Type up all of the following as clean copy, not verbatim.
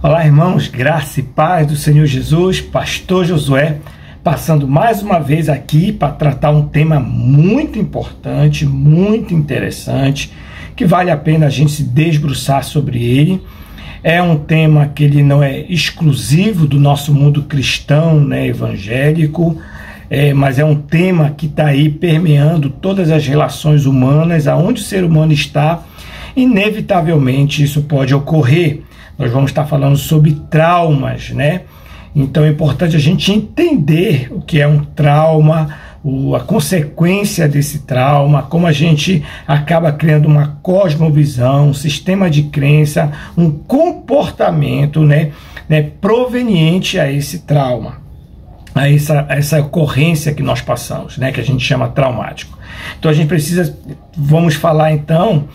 Olá, irmãos, graça e paz do Senhor Jesus, Pastor Josué, passando mais uma vez aqui para tratar um tema muito importante, muito interessante, que vale a pena a gente se debruçar sobre ele. É um tema que ele não é exclusivo do nosso mundo cristão, né, evangélico, mas é um tema que está aí permeando todas as relações humanas, aonde o ser humano está, inevitavelmente isso pode ocorrer. Nós vamos estar falando sobre traumas, né? Então é importante a gente entender o que é um trauma, a consequência desse trauma, como a gente acaba criando uma cosmovisão, um sistema de crença, um comportamento, né, proveniente a esse trauma, a essa ocorrência que nós passamos, né, que a gente chama traumático. Então a gente precisa, vamos falar então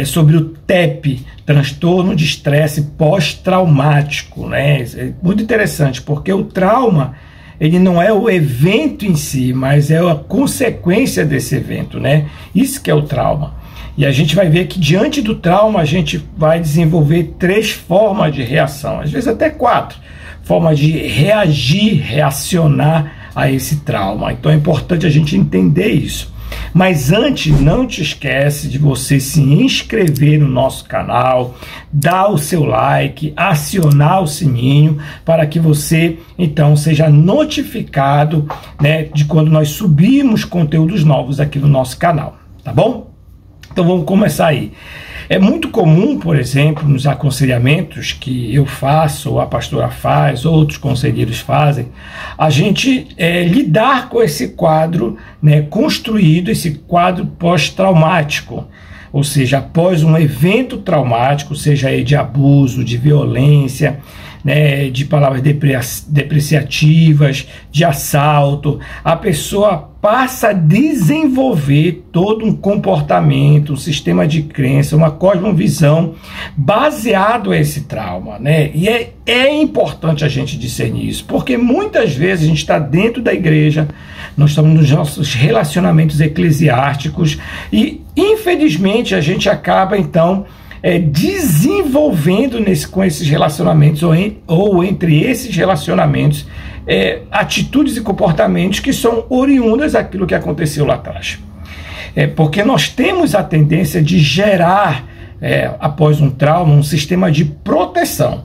sobre o TEP, transtorno de estresse pós-traumático, né? É muito interessante, porque o trauma, ele não é o evento em si, mas é a consequência desse evento, né? Isso que é o trauma. E a gente vai ver que diante do trauma a gente vai desenvolver 3 formas de reação, às vezes até 4 formas de reagir, reacionar a esse trauma. Então é importante a gente entender isso. Mas antes, não te esquece de você se inscrever no nosso canal, dar o seu like, acionar o sininho para que você então seja notificado, né, de quando nós subirmos conteúdos novos aqui no nosso canal, tá bom? Então vamos começar aí. É muito comum, por exemplo, nos aconselhamentos que eu faço, ou a pastora faz, outros conselheiros fazem, a gente lidar com esse quadro, né, construído, esse quadro pós-traumático, ou seja, após um evento traumático, seja aí de abuso, de violência, né, de palavras depreciativas, de assalto, a pessoa passa a desenvolver todo um comportamento, um sistema de crença, uma cosmovisão baseado a esse trauma, né? E é importante a gente discernir isso, porque muitas vezes a gente está dentro da igreja, nós estamos nos nossos relacionamentos eclesiásticos e, infelizmente, a gente acaba, então, desenvolvendo com esses relacionamentos ou entre esses relacionamentos atitudes e comportamentos que são oriundas daquilo que aconteceu lá atrás. Porque nós temos a tendência de gerar, após um trauma, um sistema de proteção.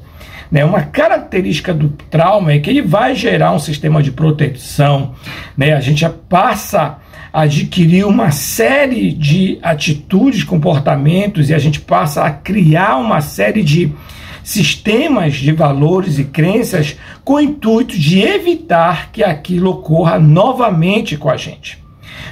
Né? Uma característica do trauma é que ele vai gerar um sistema de proteção, né? A gente passa a adquirir uma série de atitudes, comportamentos, e a gente passa a criar uma série de sistemas de valores e crenças com o intuito de evitar que aquilo ocorra novamente com a gente.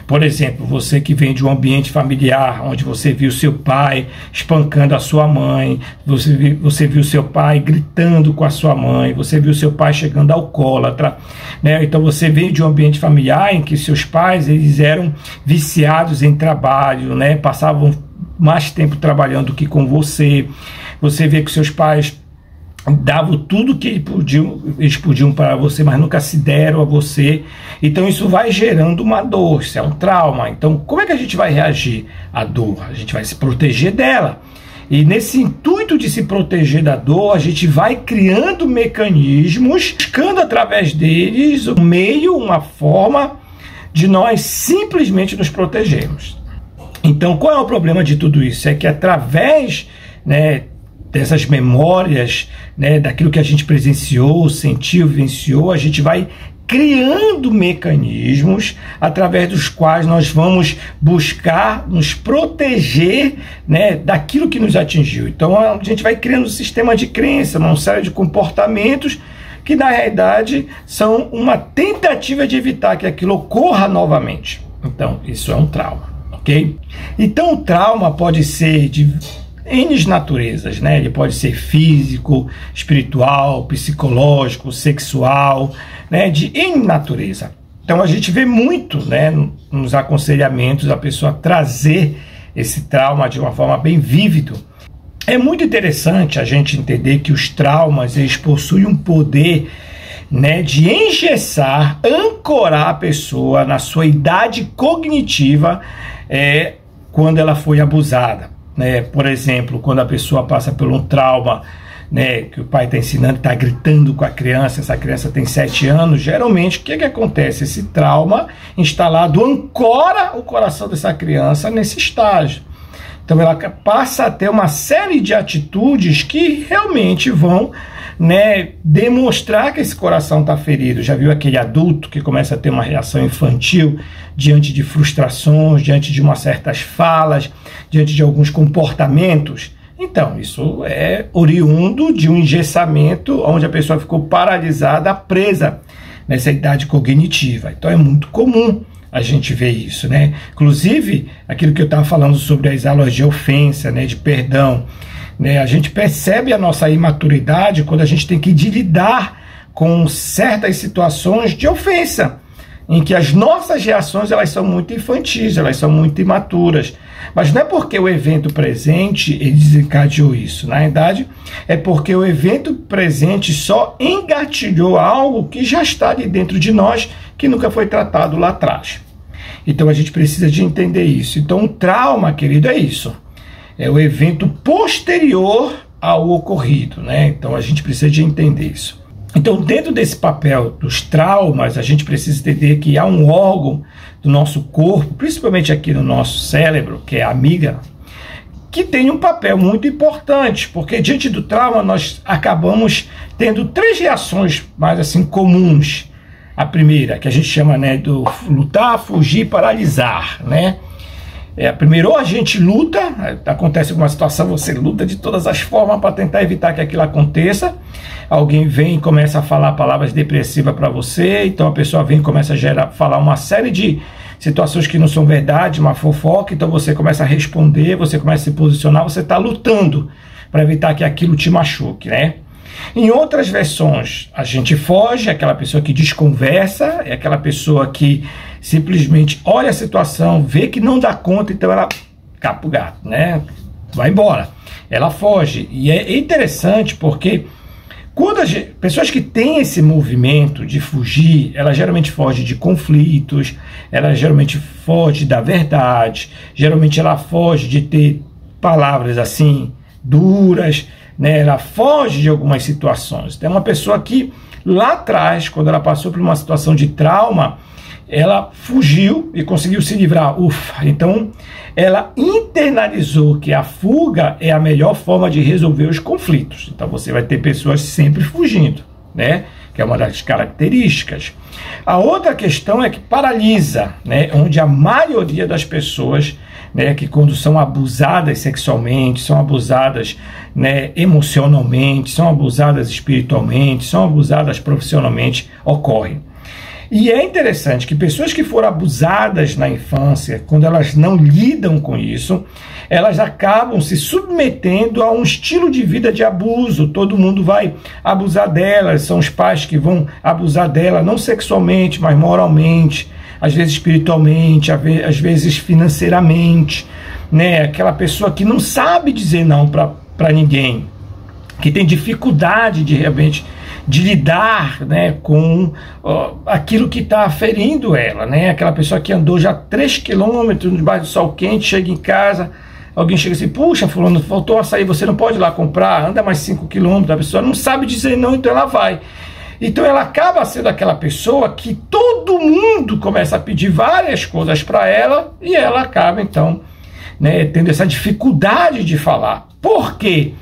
Por exemplo, você que vem de um ambiente familiar, onde você viu seu pai espancando a sua mãe, você viu seu pai gritando com a sua mãe, você viu seu pai chegando alcoólatra, né? Então você veio de um ambiente familiar em que seus pais eles eram viciados em trabalho, né? Passavam mais tempo trabalhando do que com você. Você vê que seus pais davam tudo que eles podiam para você, mas nunca se deram a você. Então isso vai gerando uma dor, isso é um trauma. Então como é que a gente vai reagir à dor? A gente vai se proteger dela. E nesse intuito de se proteger da dor, a gente vai criando mecanismos, buscando através deles um meio, uma forma de nós simplesmente nos protegermos. Então qual é o problema de tudo isso? É que através, né, dessas memórias, né, daquilo que a gente presenciou, sentiu, vivenciou, a gente vai criando mecanismos através dos quais nós vamos buscar nos proteger, né, daquilo que nos atingiu. Então a gente vai criando um sistema de crença, uma série de comportamentos que na realidade são uma tentativa de evitar que aquilo ocorra novamente. Então isso é um trauma, ok? Então o trauma pode ser de N naturezas, né? Ele pode ser físico, espiritual, psicológico, sexual, né? De N natureza. Então a gente vê muito, né, nos aconselhamentos a pessoa trazer esse trauma de uma forma bem vívida. É muito interessante a gente entender que os traumas eles possuem um poder, né, de engessar, ancorar a pessoa na sua idade cognitiva quando ela foi abusada. Por exemplo, quando a pessoa passa por um trauma né, que o pai está ensinando, está gritando com a criança, essa criança tem 7 anos, geralmente o que acontece? Esse trauma instalado ancora o coração dessa criança nesse estágio. Então ela passa a ter uma série de atitudes que realmente vão, né, demonstrar que esse coração está ferido. Já viu aquele adulto que começa a ter uma reação infantil diante de frustrações, diante de umas certas falas, diante de alguns comportamentos? Então, isso é oriundo de um engessamento onde a pessoa ficou paralisada, presa nessa idade cognitiva. Então é muito comum a gente ver isso, né? Inclusive, aquilo que eu estava falando sobre as aulas de ofensa, né, de perdão, né? A gente percebe a nossa imaturidade quando a gente tem que lidar com certas situações de ofensa, em que as nossas reações elas são muito infantis, elas são muito imaturas. Mas não é porque o evento presente ele desencadeou isso. Na verdade, é porque o evento presente só engatilhou algo que já está ali dentro de nós, que nunca foi tratado lá atrás. Então a gente precisa de entender isso. Então o trauma, querido, é isso. É o evento posterior ao ocorrido, né? Então a gente precisa de entender isso. Então, dentro desse papel dos traumas, a gente precisa entender que há um órgão do nosso corpo, principalmente aqui no nosso cérebro, que é a amígdala, que tem um papel muito importante, porque diante do trauma nós acabamos tendo 3 reações mais assim comuns. A primeira, que a gente chama, né, do lutar, fugir, paralisar, né? Primeiro, ou a gente luta, acontece alguma situação, você luta de todas as formas para tentar evitar que aquilo aconteça. Alguém vem e começa a falar palavras depressivas para você, então a pessoa vem e começa a falar uma série de situações que não são verdade, uma fofoca, então você começa a responder, você começa a se posicionar, você está lutando para evitar que aquilo te machuque, né? Em outras versões, a gente foge, é aquela pessoa que desconversa, é aquela pessoa que simplesmente olha a situação, vê que não dá conta, então ela capa o gato, né? Vai embora. Ela foge. E é interessante porque quando pessoas que têm esse movimento de fugir, ela geralmente foge de conflitos, ela geralmente foge da verdade, geralmente ela foge de ter palavras assim duras, né? Ela foge de algumas situações. Tem uma pessoa que lá atrás, quando ela passou por uma situação de trauma, ela fugiu e conseguiu se livrar. Ufa! Então ela internalizou que a fuga é a melhor forma de resolver os conflitos. Então você vai ter pessoas sempre fugindo, né? Que é uma das características. A outra questão é que paralisa, né? Onde a maioria das pessoas, né, que quando são abusadas sexualmente, são abusadas, né, emocionalmente, são abusadas espiritualmente, são abusadas profissionalmente, ocorre. E é interessante que pessoas que foram abusadas na infância, quando elas não lidam com isso, elas acabam se submetendo a um estilo de vida de abuso. Todo mundo vai abusar delas, são os pais que vão abusar dela, não sexualmente, mas moralmente, às vezes espiritualmente, às vezes financeiramente, né? Aquela pessoa que não sabe dizer não para ninguém, que tem dificuldade de realmente de lidar, né, com aquilo que está ferindo ela, né? Aquela pessoa que andou já 3 quilômetros debaixo do sol quente, chega em casa, alguém chega assim, puxa, fulano, faltou açaí, você não pode ir lá comprar, anda mais 5 quilômetros, a pessoa não sabe dizer não, então ela vai. Então ela acaba sendo aquela pessoa que todo mundo começa a pedir várias coisas para ela e ela acaba então, né, tendo essa dificuldade de falar. Por quê?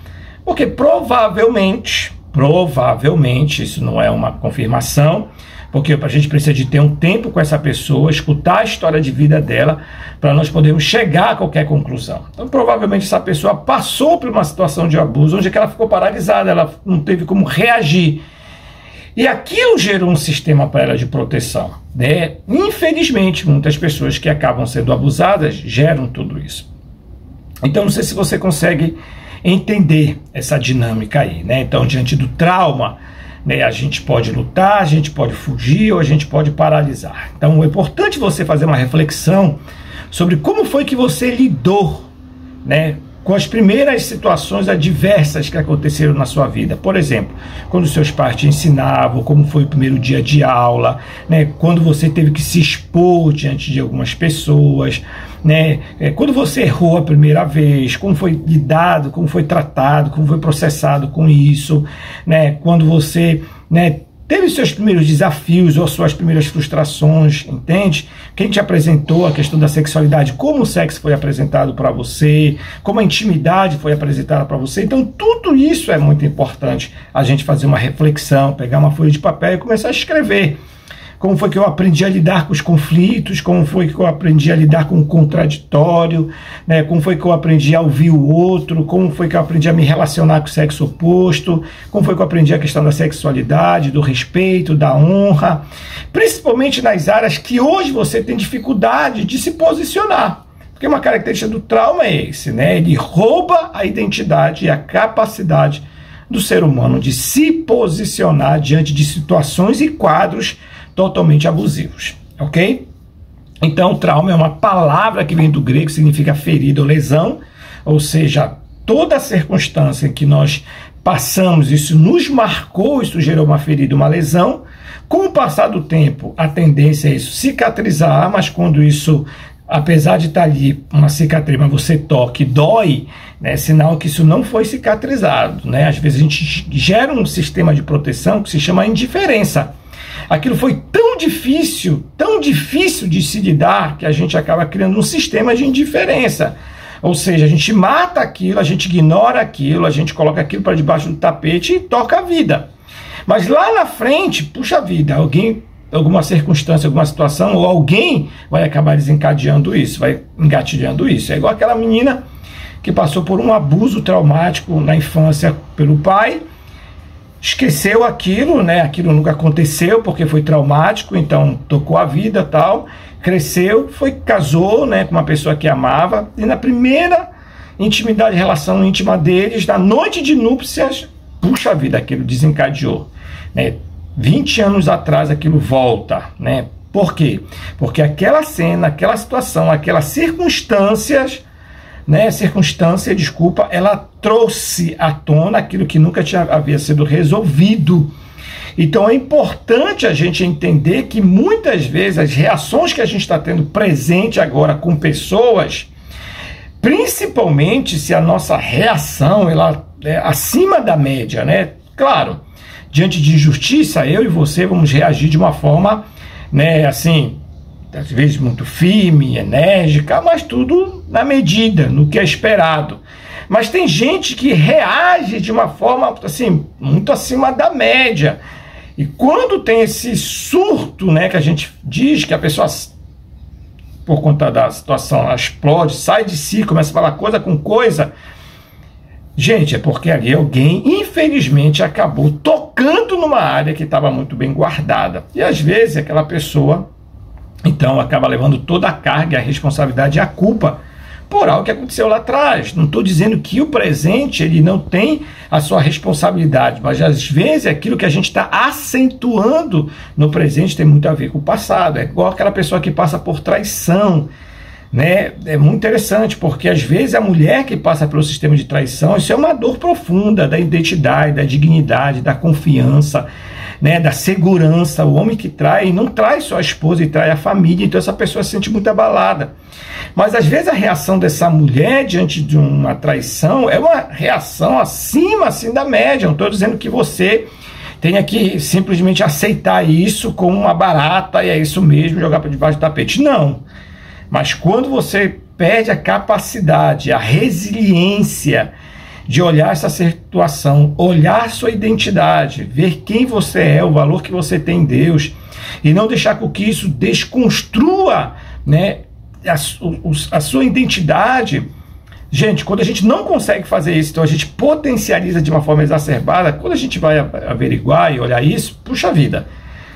Porque provavelmente, isso não é uma confirmação, porque a gente precisa de ter um tempo com essa pessoa, escutar a história de vida dela, para nós podermos chegar a qualquer conclusão. Então, provavelmente, essa pessoa passou por uma situação de abuso, onde ela ficou paralisada, ela não teve como reagir. E aquilo gerou um sistema para ela de proteção, né? Infelizmente, muitas pessoas que acabam sendo abusadas geram tudo isso. Então, não sei se você consegue entender essa dinâmica aí, né? Então, diante do trauma, né, a gente pode lutar, a gente pode fugir ou a gente pode paralisar. Então, é importante você fazer uma reflexão sobre como foi que você lidou, né, com as primeiras situações adversas que aconteceram na sua vida. Por exemplo, quando seus pais te ensinavam, como foi o primeiro dia de aula, né? Quando você teve que se expor diante de algumas pessoas, né? Quando você errou a primeira vez, como foi lidado, como foi tratado, como foi processado com isso, né? Quando você, né, teve seus primeiros desafios ou suas primeiras frustrações, entende? Quem te apresentou a questão da sexualidade, como o sexo foi apresentado para você, como a intimidade foi apresentada para você. Então, tudo isso é muito importante a gente fazer uma reflexão, pegar uma folha de papel e começar a escrever. Como foi que eu aprendi a lidar com os conflitos, como foi que eu aprendi a lidar com o contraditório, né? Como foi que eu aprendi a ouvir o outro, como foi que eu aprendi a me relacionar com o sexo oposto, como foi que eu aprendi a questão da sexualidade, do respeito, da honra, principalmente nas áreas que hoje você tem dificuldade de se posicionar. Porque uma característica do trauma é esse, né? Ele rouba a identidade e a capacidade do ser humano de se posicionar diante de situações e quadros totalmente abusivos, ok? Então, trauma é uma palavra que vem do grego, significa ferida ou lesão, ou seja, toda circunstância em que nós passamos, isso nos marcou, isso gerou uma ferida, uma lesão. Com o passar do tempo, a tendência é isso cicatrizar, mas quando isso, apesar de estar ali uma cicatriz, mas você toca e dói, né, é sinal que isso não foi cicatrizado, né? Às vezes a gente gera um sistema de proteção que se chama indiferença. Aquilo foi tão difícil de se lidar, que a gente acaba criando um sistema de indiferença. Ou seja, a gente mata aquilo, a gente ignora aquilo, a gente coloca aquilo para debaixo do tapete e toca a vida. Mas lá na frente, puxa vida, alguma circunstância, alguma situação, ou alguém vai acabar desencadeando isso, vai engatilhando isso. É igual aquela menina que passou por um abuso traumático na infância pelo pai, esqueceu aquilo, né? Aquilo nunca aconteceu porque foi traumático, então tocou a vida, tal, cresceu, casou, né, com uma pessoa que amava, e na primeira intimidade, relação íntima deles, na noite de núpcias, puxa vida, aquilo desencadeou, né? 20 anos atrás aquilo volta, né? Por quê? Porque aquela cena, aquela situação, aquelas circunstância, ela trouxe à tona aquilo que nunca havia sido resolvido. Então é importante a gente entender que muitas vezes as reações que a gente está tendo presente agora com pessoas, principalmente se a nossa reação ela é acima da média, né? Claro, diante de injustiça, eu e você vamos reagir de uma forma, né, assim, às vezes muito firme, enérgica, mas tudo na medida, no que é esperado. Mas tem gente que reage de uma forma assim, muito acima da média. E quando tem esse surto, né, que a gente diz que a pessoa, por conta da situação, ela explode, sai de si, começa a falar coisa com coisa, gente, é porque ali alguém, infelizmente, acabou tocando numa área que estava muito bem guardada. E às vezes aquela pessoa, então, acaba levando toda a carga, a responsabilidade e a culpa por algo que aconteceu lá atrás. Não estou dizendo que o presente ele não tem a sua responsabilidade, mas às vezes aquilo que a gente está acentuando no presente tem muito a ver com o passado. É igual aquela pessoa que passa por traição, né? É muito interessante, porque às vezes a mulher que passa pelo sistema de traição, isso é uma dor profunda da identidade, da dignidade, da confiança, né, da segurança. O homem que trai não trai só a esposa e trai a família, então essa pessoa se sente muito abalada. Mas às vezes a reação dessa mulher diante de uma traição é uma reação acima assim da média. Não estou dizendo que você tenha que simplesmente aceitar isso como uma barata e é isso mesmo, jogar para debaixo do tapete. Não. Mas quando você perde a capacidade, a resiliência de olhar essa situação, olhar sua identidade, ver quem você é, o valor que você tem em Deus, e não deixar com que isso desconstrua, né, a sua identidade. Gente, quando a gente não consegue fazer isso, então a gente potencializa de uma forma exacerbada. Quando a gente vai averiguar e olhar isso, puxa vida,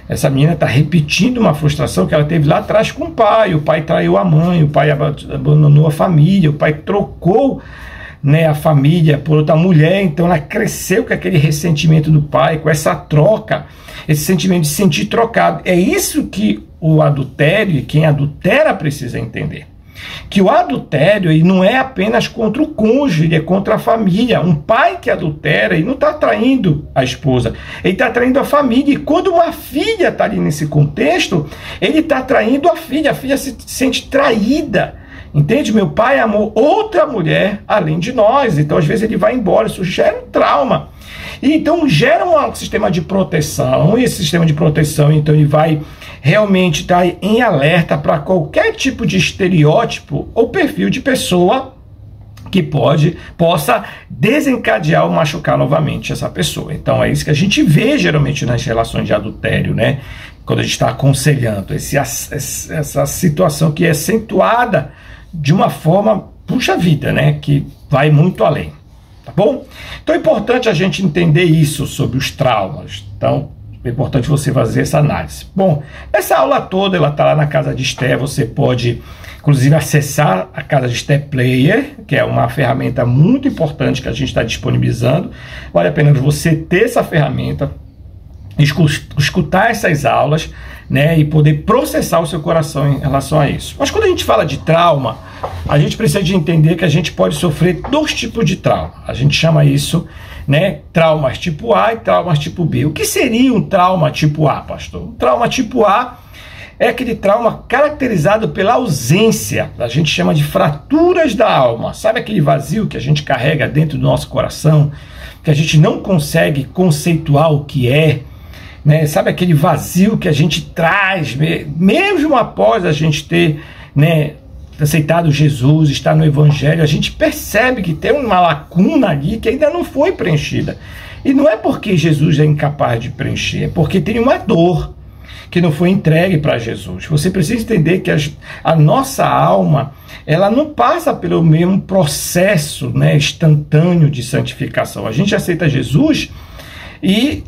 essa menina está repetindo uma frustração que ela teve lá atrás com o pai traiu a mãe, o pai abandonou a família, o pai trocou, né, a família por outra mulher, então ela cresceu com aquele ressentimento do pai, com essa troca, esse sentimento de se sentir trocado. É isso que o adultério e quem adultera precisa entender. que o adultério ele não é apenas contra o cônjuge, ele é contra a família. Um pai que adultera, ele não está traindo a esposa, ele está traindo a família. E quando uma filha está ali nesse contexto, ele está traindo a filha se sente traída. Entende? Meu pai amou outra mulher além de nós, então às vezes ele vai embora, isso gera um trauma. E então gera um sistema de proteção, e esse sistema de proteção, então ele vai realmente estar em alerta para qualquer tipo de estereótipo ou perfil de pessoa que possa desencadear ou machucar novamente essa pessoa. Então é isso que a gente vê geralmente nas relações de adultério, né? Quando a gente está aconselhando, essa situação que é acentuada de uma forma, puxa vida, né? Que vai muito além, tá bom? Então é importante a gente entender isso sobre os traumas. Então é importante você fazer essa análise. Bom, essa aula toda, ela está lá na Casa de Esté, você pode, inclusive, acessar a Casa de Esté Player, que é uma ferramenta muito importante que a gente está disponibilizando. Vale a pena você ter essa ferramenta, escutar essas aulas, né, e poder processar o seu coração em relação a isso. Mas quando a gente fala de trauma, a gente precisa de entender que a gente pode sofrer dois tipos de trauma. A gente chama isso, né, traumas tipo A e traumas tipo B. O que seria um trauma tipo A, pastor? Um trauma tipo A é aquele trauma caracterizado pela ausência, a gente chama de fraturas da alma. Sabe aquele vazio que a gente carrega dentro do nosso coração, que a gente não consegue conceituar o que é, né? Sabe aquele vazio que a gente traz, mesmo após a gente ter, né, aceitado Jesus, estar no Evangelho, a gente percebe que tem uma lacuna ali que ainda não foi preenchida. E não é porque Jesus é incapaz de preencher, é porque tem uma dor que não foi entregue para Jesus. Você precisa entender que a nossa alma, ela não passa pelo mesmo processo, né, instantâneo de santificação. A gente aceita Jesus e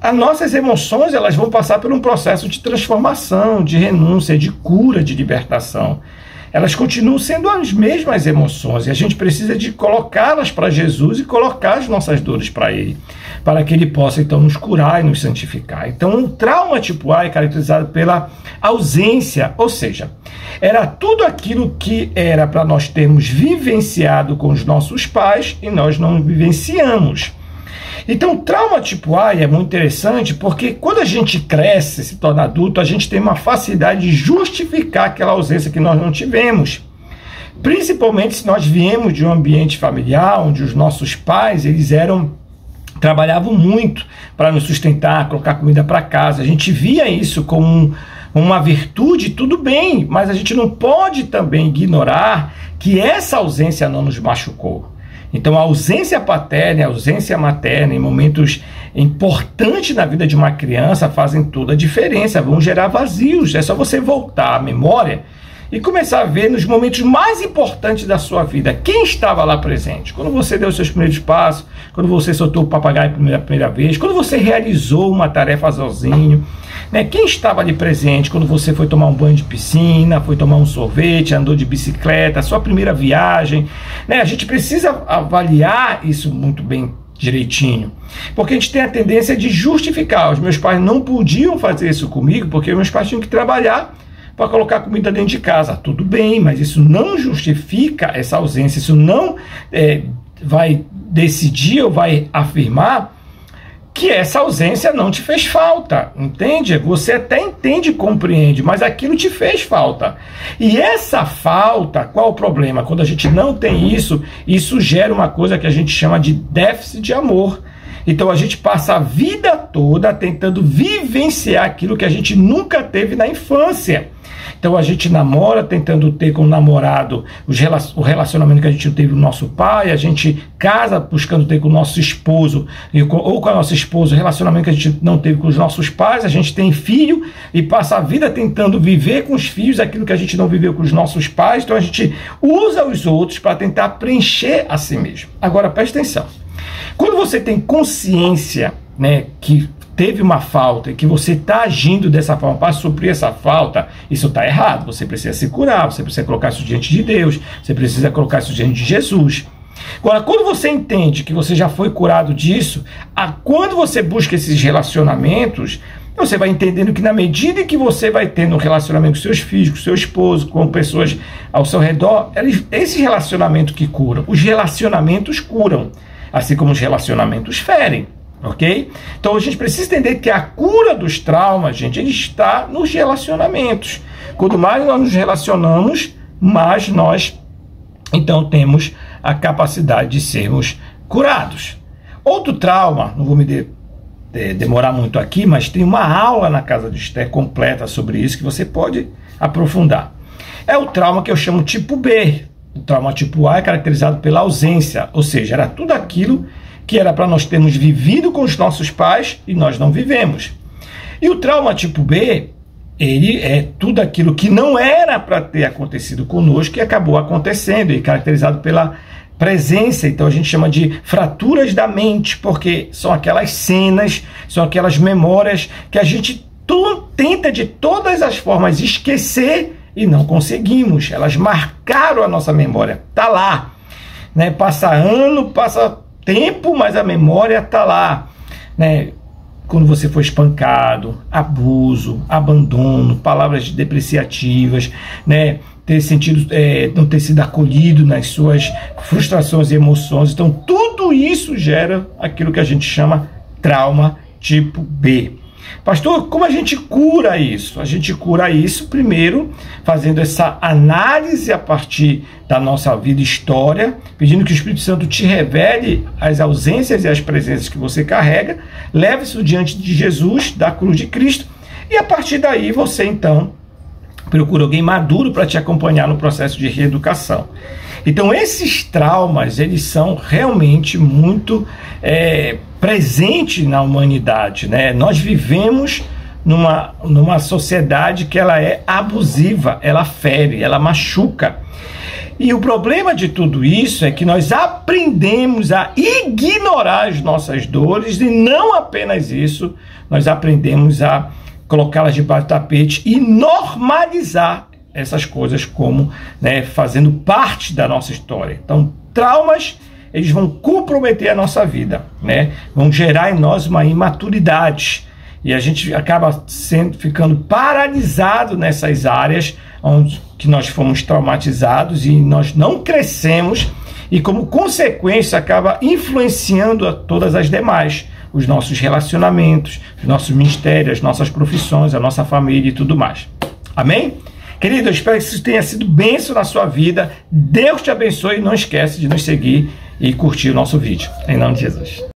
as nossas emoções, elas vão passar por um processo de transformação, de renúncia, de cura, de libertação. Elas continuam sendo as mesmas emoções e a gente precisa de colocá-las para Jesus e colocar as nossas dores para Ele, para que Ele possa então nos curar e nos santificar. Então um trauma tipo A é caracterizado pela ausência, ou seja, era tudo aquilo que era para nós termos vivenciado com os nossos pais e nós não vivenciamos. Então, o trauma tipo A é muito interessante porque quando a gente cresce, se torna adulto, a gente tem uma facilidade de justificar aquela ausência que nós não tivemos. Principalmente se nós viemos de um ambiente familiar onde os nossos pais, trabalhavam muito para nos sustentar, colocar comida para casa. A gente via isso como uma virtude, tudo bem, mas a gente não pode também ignorar que essa ausência não nos machucou. Então a ausência paterna e a ausência materna em momentos importantes na vida de uma criança fazem toda a diferença, vão gerar vazios. É só você voltar à memória e começar a ver nos momentos mais importantes da sua vida quem estava lá presente. Quando você deu os seus primeiros passos, quando você soltou o papagaio pela primeira vez, quando você realizou uma tarefa sozinho, né? Quem estava ali presente quando você foi tomar um banho de piscina, foi tomar um sorvete, andou de bicicleta, sua primeira viagem, né? A gente precisa avaliar isso muito bem direitinho, porque a gente tem a tendência de justificar. Os meus pais não podiam fazer isso comigo porque meus pais tinham que trabalhar para colocar comida dentro de casa. Tudo bem, mas isso não justifica essa ausência, isso não vai decidir ou vai afirmar que essa ausência não te fez falta, entende? Você até entende e compreende, mas aquilo te fez falta. E essa falta, qual o problema? Quando a gente não tem isso, isso gera uma coisa que a gente chama de déficit de amor. Então a gente passa a vida toda tentando vivenciar aquilo que a gente nunca teve na infância. Então a gente namora tentando ter com o namorado o relacionamento que a gente teve com o nosso pai, a gente casa buscando ter com o nosso esposo ou com a nossa esposa o relacionamento que a gente não teve com os nossos pais, a gente tem filho e passa a vida tentando viver com os filhos aquilo que a gente não viveu com os nossos pais, então a gente usa os outros para tentar preencher a si mesmo. Agora preste atenção, quando você tem consciência, né, que teve uma falta e que você está agindo dessa forma para suprir essa falta, isso está errado. Você precisa se curar, você precisa colocar isso diante de Deus, você precisa colocar isso diante de Jesus. Agora, quando você entende que você já foi curado disso, quando você busca esses relacionamentos, Você vai entendendo que na medida que você vai tendo um relacionamento com seus filhos, com seu esposo, com pessoas ao seu redor, esse relacionamento que cura, os relacionamentos curam, assim como os relacionamentos ferem, ok? Então a gente precisa entender que a cura dos traumas, gente, ele está nos relacionamentos. Quanto mais nós nos relacionamos, mais nós, então, temos a capacidade de sermos curados. Outro trauma, não vou me demorar muito aqui, mas tem uma aula na Casa de Esther completa sobre isso que você pode aprofundar. É o trauma que eu chamo tipo B. O trauma tipo A é caracterizado pela ausência, ou seja, era tudo aquilo que era para nós termos vivido com os nossos pais e nós não vivemos. E o trauma tipo B, ele é tudo aquilo que não era para ter acontecido conosco e acabou acontecendo, e caracterizado pela presença. Então a gente chama de fraturas da mente, porque são aquelas cenas, são aquelas memórias que a gente tenta de todas as formas esquecer e não conseguimos. Elas marcaram a nossa memória, tá lá, né? Passa ano, passa tempo, mas a memória tá lá, né? Quando você foi espancado, abuso, abandono, palavras depreciativas, né? Ter sentido, não ter sido acolhido nas suas frustrações e emoções. Então, tudo isso gera aquilo que a gente chama trauma tipo B. Pastor, como a gente cura isso? A gente cura isso primeiro fazendo essa análise a partir da nossa vida e história, pedindo que o Espírito Santo te revele as ausências e as presenças que você carrega, leve isso diante de Jesus, da cruz de Cristo, e a partir daí você então procura alguém maduro para te acompanhar no processo de reeducação. Então esses traumas, eles são realmente muito presentes na humanidade, né? Nós vivemos numa sociedade que ela é abusiva, ela fere, ela machuca. E o problema de tudo isso é que nós aprendemos a ignorar as nossas dores, e não apenas isso, nós aprendemos a colocá-las debaixo do tapete e normalizar essas coisas como, né, fazendo parte da nossa história. Então, traumas, eles vão comprometer a nossa vida, né? Vão gerar em nós uma imaturidade. E a gente acaba ficando paralisado nessas áreas onde que nós fomos traumatizados e nós não crescemos, e como consequência acaba influenciando a todas as demais, os nossos relacionamentos, os nossos ministérios, as nossas profissões, a nossa família e tudo mais. Amém? Querido, eu espero que isso tenha sido bênção na sua vida. Deus te abençoe e não esquece de nos seguir e curtir o nosso vídeo. Em nome de Jesus.